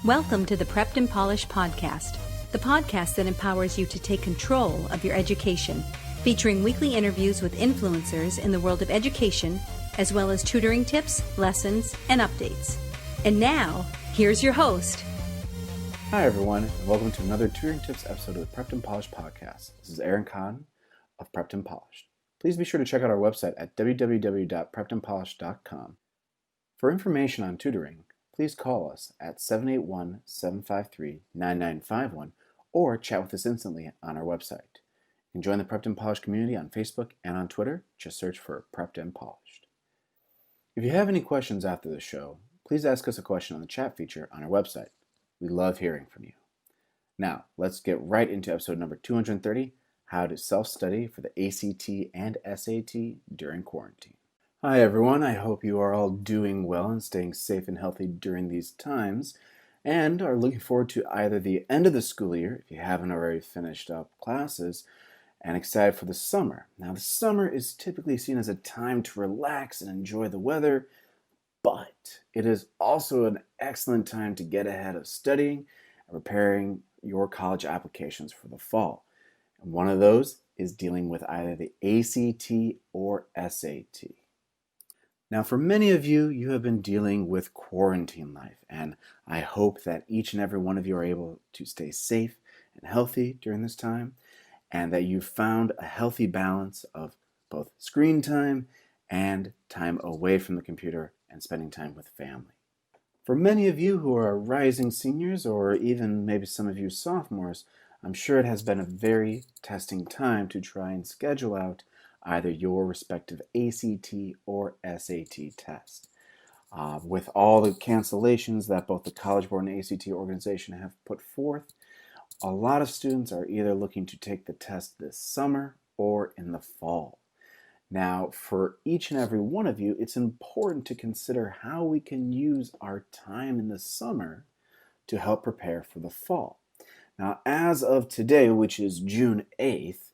Welcome to the Prepped and Polished podcast, the podcast that empowers you to take control of your education, featuring weekly interviews with influencers in the world of education, as well as tutoring tips, lessons, and updates. And now, here's your host. Hi everyone, and welcome to another Tutoring Tips episode of the Prepped and Polished podcast. This is Aaron Kahn of Prepped and Polished. Please be sure to check out our website at www.preppedandpolished.com. For information on tutoring, please call us at 781-753-9951 or chat with us instantly on our website. You can join the Prepped and Polished community on Facebook and on Twitter. Just search for Prepped and Polished. If you have any questions after the show, please ask us a question on the chat feature on our website. We love hearing from you. Now, let's get right into episode number 230, How to Self-Study for the ACT and SAT During Quarantine. Hi everyone, I hope you are all doing well and staying safe and healthy during these times, and are looking forward to either the end of the school year, if you haven't already finished up classes, and excited for the summer. Now, the summer is typically seen as a time to relax and enjoy the weather, but it is also an excellent time to get ahead of studying and preparing your college applications for the fall. And one of those is dealing with either the ACT or SAT. Now, for many of you, you have been dealing with quarantine life, and I hope that each and every one of you are able to stay safe and healthy during this time, and that you found a healthy balance of both screen time and time away from the computer and spending time with family. For many of you who are rising seniors, or even maybe some of you sophomores, I'm sure it has been a very testing time to try and schedule out either your respective ACT or SAT test. With all the cancellations that both the College Board and ACT organization have put forth, a lot of students are either looking to take the test this summer or in the fall. Now, for each and every one of you, it's important to consider how we can use our time in the summer to help prepare for the fall. Now, as of today, which is June 8th,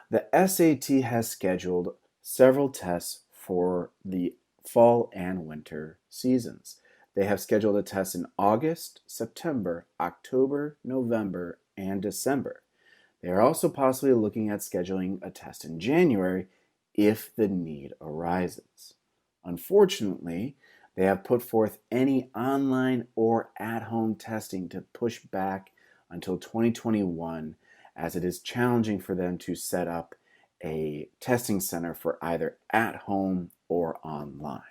the SAT has scheduled several tests for the fall and winter seasons. They have scheduled a test in August, September, October, November, and December. They are also possibly looking at scheduling a test in January if the need arises. Unfortunately, they have put forth any online or at-home testing to push back until 2021, as it is challenging for them to set up a testing center for either at home or online.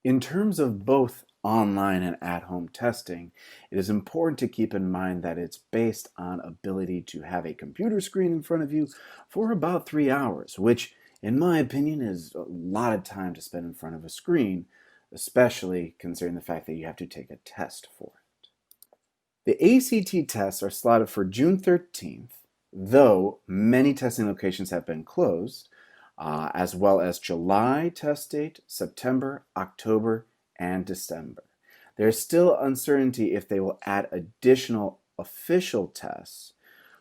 In terms of both online and at-home testing, it is important to keep in mind that it's based on ability to have a computer screen in front of you for about 3 hours, which in my opinion is a lot of time to spend in front of a screen, especially considering the fact that you have to take a test for it. The ACT tests are slotted for June 13th, though many testing locations have been closed, as well as July test date, September, October, and December. There's still uncertainty if they will add additional official tests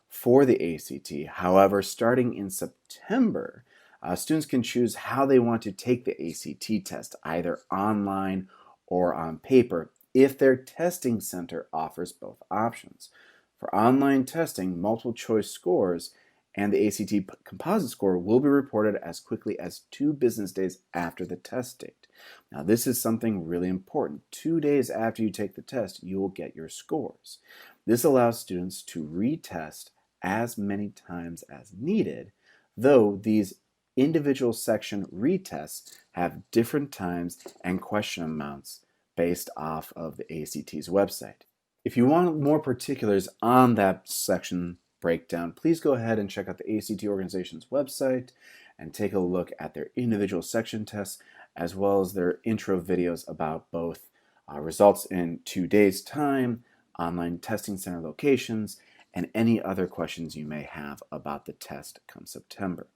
for the ACT. However, starting in September, students can choose how they want to take the ACT test, either online or on paper, if their testing center offers both options. For online testing, multiple choice scores and the ACT composite score will be reported as quickly as 2 business days after the test date. Now, this is something really important. 2 days after you take the test, you will get your scores. This allows students to retest as many times as needed, though these individual section retests have different times and question amounts based off of the ACT's website. If you want more particulars on that section breakdown, please go ahead and check out the ACT organization's website and take a look at their individual section tests, as well as their intro videos about both results in 2 days' time, online testing center locations, and any other questions you may have about the test come September.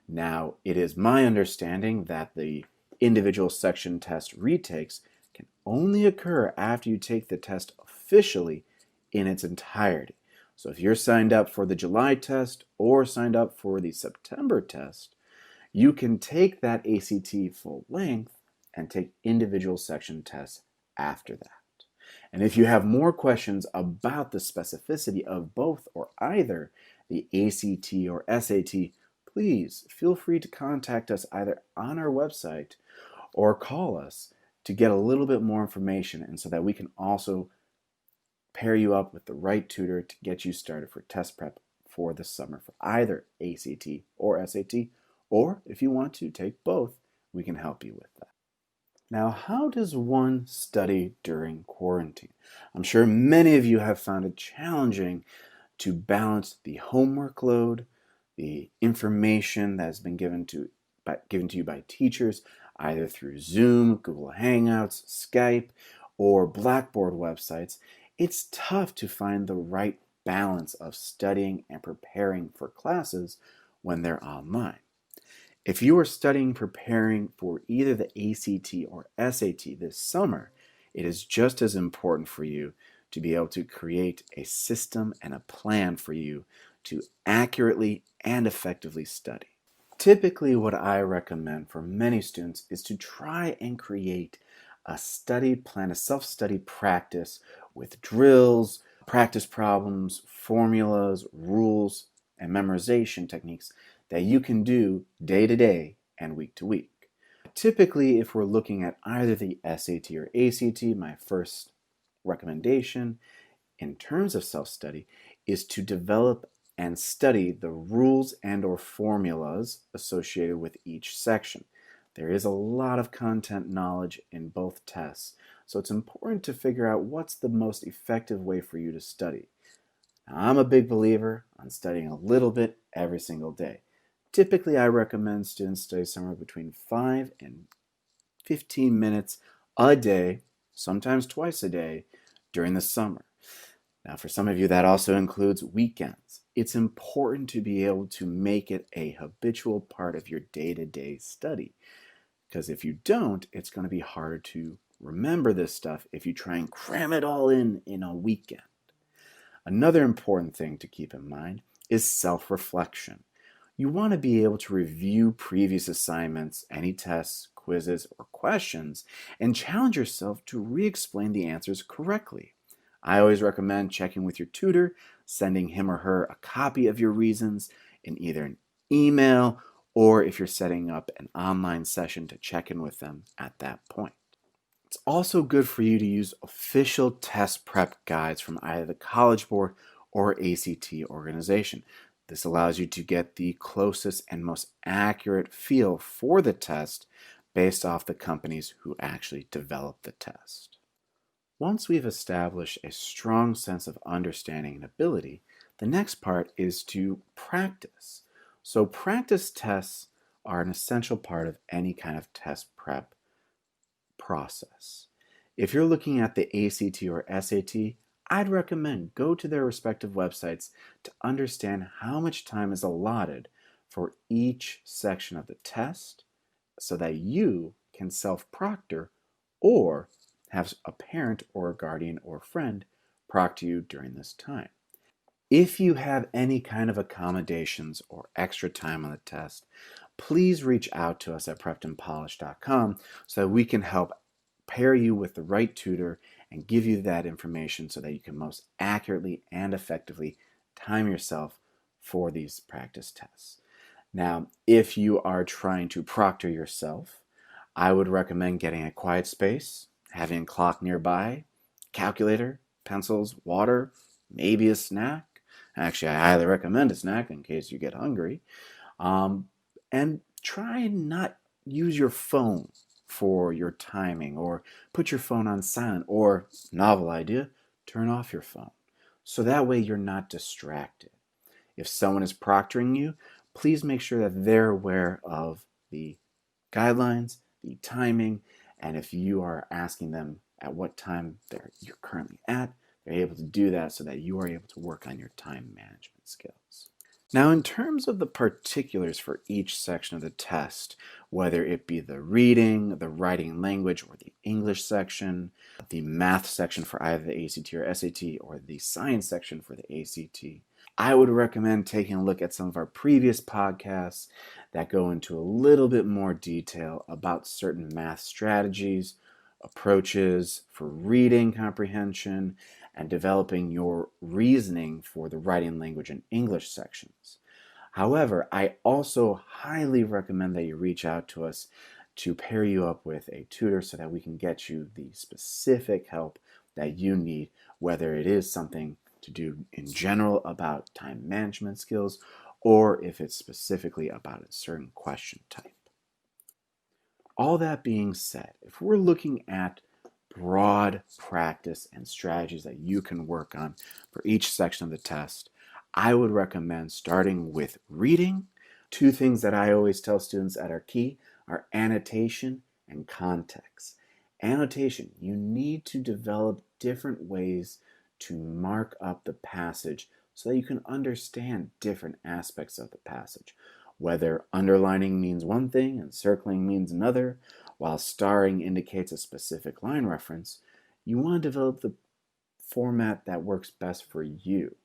Now, it is my understanding that the individual section test retakes can only occur after you take the test officially in its entirety. So if you're signed up for the July test or signed up for the September test, you can take that ACT full length and take individual section tests after that. And if you have more questions about the specificity of both or either the ACT or SAT, please feel free to contact us either on our website or call us to get a little bit more information, and so that we can also pair you up with the right tutor to get you started for test prep for the summer for either ACT or SAT, or if you want to take both, we can help you with that. Now, how does one study during quarantine? I'm sure many of you have found it challenging to balance the homework load, the information that has been given to you by teachers, either through Zoom, Google Hangouts, Skype, or Blackboard websites. It's tough to find the right balance of studying and preparing for classes when they're online. If you are studying preparing for either the ACT or SAT this summer, it is just as important for you to be able to create a system and a plan for you to accurately and effectively study. Typically, what I recommend for many students is to try and create a study plan, a self-study practice with drills, practice problems, formulas, rules, and memorization techniques that you can do day to day and week to week. Typically, if we're looking at either the SAT or ACT, my first recommendation in terms of self-study is to develop and study the rules and or formulas associated with each section. There is a lot of content knowledge in both tests, so it's important to figure out what's the most effective way for you to study. Now, I'm a big believer on studying a little bit every single day. Typically, I recommend students study somewhere between 5 and 15 minutes a day, sometimes twice a day, during the summer. Now, for some of you, that also includes weekends. It's important to be able to make it a habitual part of your day-to-day study, because if you don't, it's going to be harder to remember this stuff if you try and cram it all in a weekend. Another important thing to keep in mind is self-reflection. You want to be able to review previous assignments, any tests, quizzes, or questions, and challenge yourself to re-explain the answers correctly. I always recommend checking with your tutor, sending him or her a copy of your reasons in either an email or if you're setting up an online session to check in with them at that point. It's also good for you to use official test prep guides from either the College Board or ACT organization. This allows you to get the closest and most accurate feel for the test based off the companies who actually develop the test. Once we've established a strong sense of understanding and ability, the next part is to practice. So practice tests are an essential part of any kind of test prep process. If you're looking at the ACT or SAT, I'd recommend go to their respective websites to understand how much time is allotted for each section of the test so that you can self-proctor or have a parent or a guardian or friend proctor you during this time. If you have any kind of accommodations or extra time on the test, please reach out to us at preppedandpolished.com so that we can help pair you with the right tutor and give you that information so that you can most accurately and effectively time yourself for these practice tests. Now, if you are trying to proctor yourself, I would recommend getting a quiet space, having a clock nearby, calculator, pencils, water, maybe a snack. Actually, I highly recommend a snack in case you get hungry. And try and not use your phone for your timing, or put your phone on silent, or, novel idea, turn off your phone. So that way you're not distracted. If someone is proctoring you, please make sure that they're aware of the guidelines, the timing, and if you are asking them at what time you're currently at, they're able to do that so that you are able to work on your time management skills. Now, in terms of the particulars for each section of the test, whether it be the reading, the writing language, or the English section, the math section for either the ACT or SAT, or the science section for the ACT, I would recommend taking a look at some of our previous podcasts that go into a little bit more detail about certain math strategies, approaches for reading comprehension, and developing your reasoning for the writing, language, and English sections. However, I also highly recommend that you reach out to us to pair you up with a tutor so that we can get you the specific help that you need, whether it is something to do in general about time management skills or if it's specifically about a certain question type. All that being said, if we're looking at broad practice and strategies that you can work on for each section of the test, I would recommend starting with reading. Two things that I always tell students that are key are annotation and context. Annotation, you need to develop different ways to mark up the passage so that you can understand different aspects of the passage. Whether underlining means one thing and circling means another, while starring indicates a specific line reference, you want to develop the format that works best for you.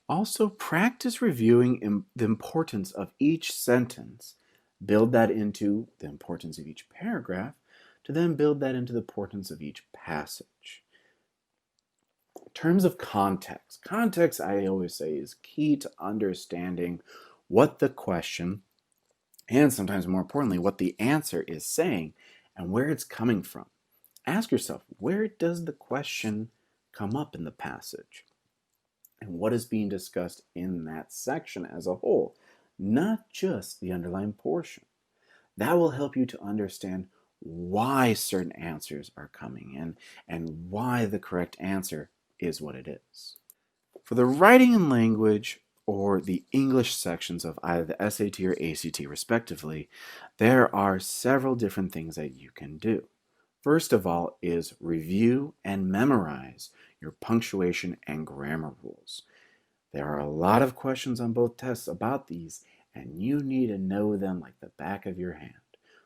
Also, practice reviewing the importance of each sentence. Build that into the importance of each paragraph to then build that into the importance of each passage. In terms of context, context I always say is key to understanding what the question, and sometimes more importantly, what the answer is saying and where it's coming from. Ask yourself, where does the question come up in the passage? And what is being discussed in that section as a whole, not just the underlying portion. That will help you to understand why certain answers are coming in and why the correct answer is what it is. For the writing and language or the English sections of either the SAT or ACT respectively, there are several different things that you can do. First of all is review and memorize your punctuation and grammar rules. There are a lot of questions on both tests about these, and you need to know them like the back of your hand.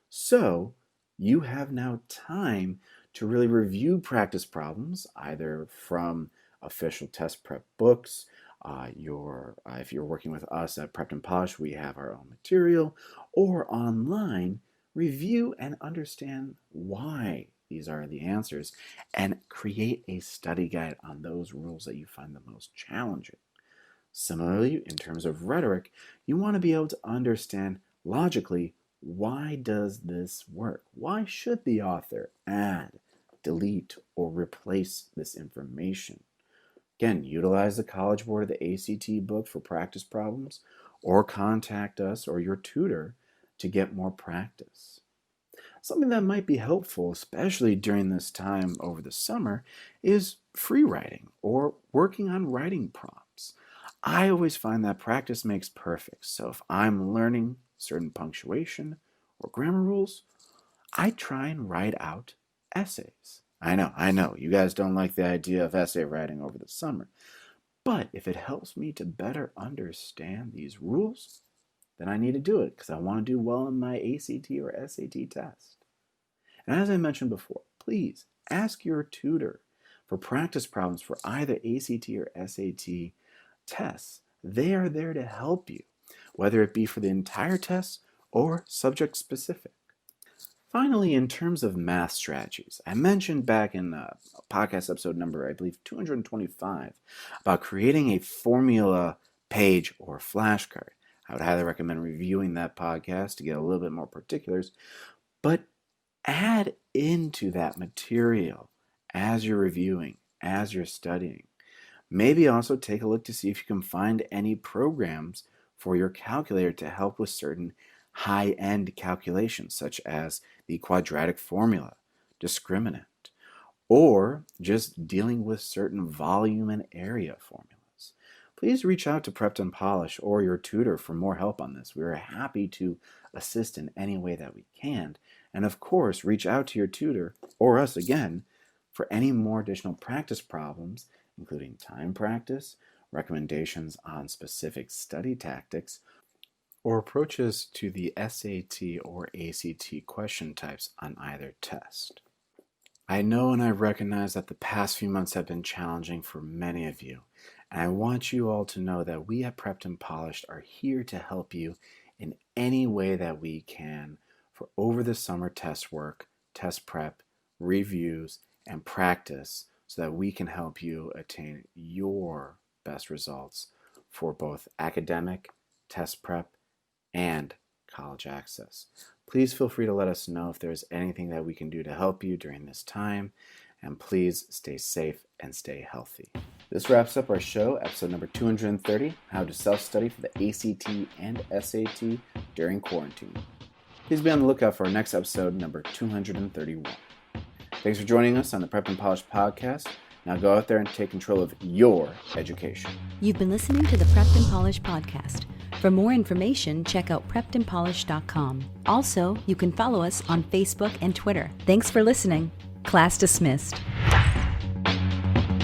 So you have now time to really review practice problems, either from official test prep books, if you're working with us at Prepped and Polished, we have our own material, or online, review and understand why these are the answers, and create a study guide on those rules that you find the most challenging. Similarly, in terms of rhetoric, you want to be able to understand logically, why does this work? Why should the author add, delete, or replace this information? Again, utilize the College Board or the ACT book for practice problems, or contact us or your tutor to get more practice. Something that might be helpful, especially during this time over the summer, is free writing or working on writing prompts. I always find that practice makes perfect. So if I'm learning certain punctuation or grammar rules, I try and write out essays. I know, you guys don't like the idea of essay writing over the summer. But if it helps me to better understand these rules, then I need to do it because I want to do well in my ACT or SAT test. And as I mentioned before, please ask your tutor for practice problems for either ACT or SAT tests. They are there to help you, whether it be for the entire test or subject specific. Finally, in terms of math strategies, I mentioned back in podcast episode number, I believe, 225, about creating a formula page or flashcard. I would highly recommend reviewing that podcast to get a little bit more particulars, but add into that material as you're reviewing, as you're studying. Maybe also take a look to see if you can find any programs for your calculator to help with certain high-end calculations, such as the quadratic formula, discriminant, or just dealing with certain volume and area formulas. Please reach out to Prepped and Polished or your tutor for more help on this. We are happy to assist in any way that we can. And of course, reach out to your tutor or us again for any more additional practice problems, including time practice, recommendations on specific study tactics, or approaches to the SAT or ACT question types on either test. I know and I recognize that the past few months have been challenging for many of you, and I want you all to know that we at Prepped and Polished are here to help you in any way that we can for over the summer test work, test prep, reviews, and practice so that we can help you attain your best results for both academic, test prep, and college access. Please feel free to let us know if there's anything that we can do to help you during this time, and please stay safe and stay healthy. This wraps up our show, episode number 230, How to Self-Study for the ACT and SAT During Quarantine. Please be on the lookout for our next episode, number 231. Thanks for joining us on the Prepped and Polished podcast. Now go out there and take control of your education. You've been listening to the Prepped and Polished podcast. For more information, check out preppedandpolished.com. Also, you can follow us on Facebook and Twitter. Thanks for listening. Class dismissed.